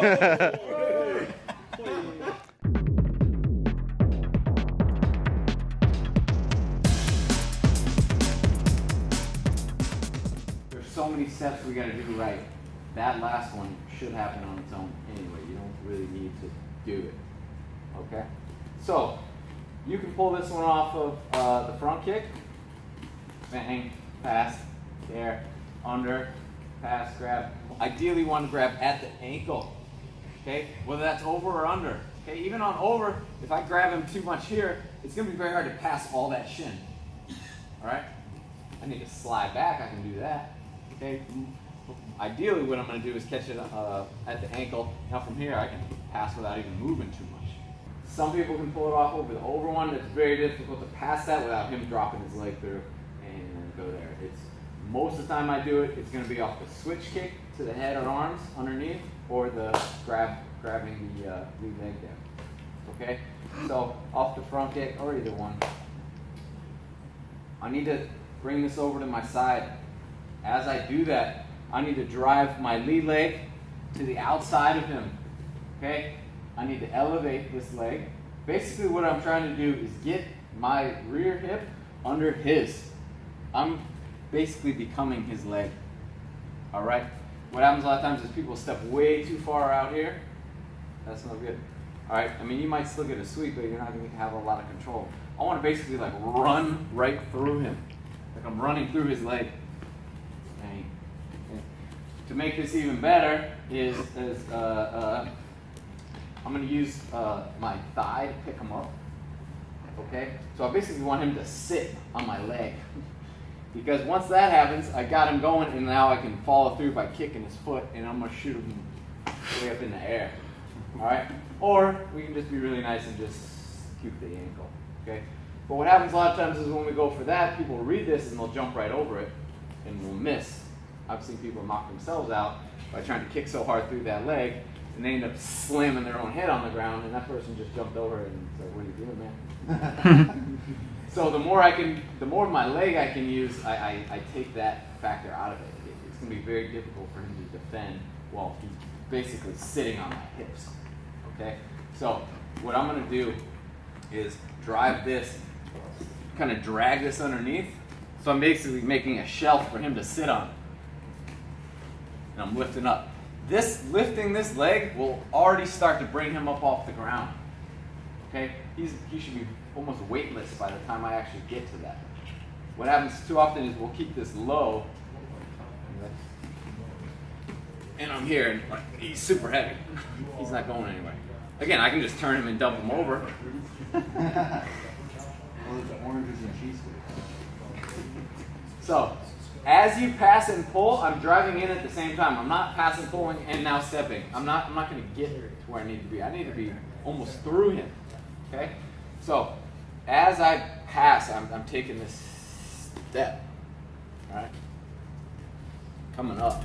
There's so many steps we gotta do right. That last one should happen on its own anyway. You don't really need to do it. Okay? So, you can pull this one off of the front kick. Bang, pass, there, under, pass, grab. Ideally, you want to grab at the ankle. Okay? Whether that's over or under. Okay? Even on over, if I grab him too much here, it's going to be very hard to pass all that shin. Alright? I need to slide back. I can do that. Okay? Ideally, what I'm going to do is catch it at the ankle. Now from here, I can pass without even moving too much. Some people can pull it off over the over one. It's very difficult to pass that without him dropping his leg through and then go there. It's most of the time I do it, it's going to be off the switch kick to the head or arms underneath, or the grabbing the lead leg there. Okay, so off the front kick or either one. I need to bring this over to my side. As I do that, I need to drive my lead leg to the outside of him. Okay. I need to elevate this leg. Basically what I'm trying to do is get my rear hip under his. I'm basically becoming his leg. All right? What happens a lot of times is people step way too far out here. That's not good. All right? I mean, you might still get a sweep, but you're not going to have a lot of control. I want to basically like run right through him. Like I'm running through his leg. Bang. Okay. To make this even better is I'm going to use my thigh to pick him up. Okay? So I basically want him to sit on my leg. Because once that happens, I got him going, and now I can follow through by kicking his foot, and I'm going to shoot him way up in the air. Alright? Or we can just be really nice and just keep the ankle. Okay? But what happens a lot of times is when we go for that, people read this and they'll jump right over it and we'll miss. I've seen people knock themselves out by trying to kick so hard through that leg, and they end up slamming their own head on the ground, and that person just jumped over it and said, "What are you doing, man?" So the more of my leg I can use, I take that factor out of it. It's going to be very difficult for him to defend while he's basically sitting on my hips. Okay? So what I'm going to do is drive this, kind of drag this underneath. So I'm basically making a shelf for him to sit on. And I'm lifting up. Lifting this leg will already start to bring him up off the ground. Okay? He should be almost weightless by the time I actually get to that. What happens too often is we'll keep this low, and I'm here, and like, he's super heavy. He's not going anywhere. Again, I can just turn him and dump him over. So, as you pass and pull, I'm driving in at the same time. I'm not passing, pulling, and now stepping. I'm not going to get to where I need to be. I need to be almost through him. Okay? So, as I pass, I'm taking this step. All right? Coming up.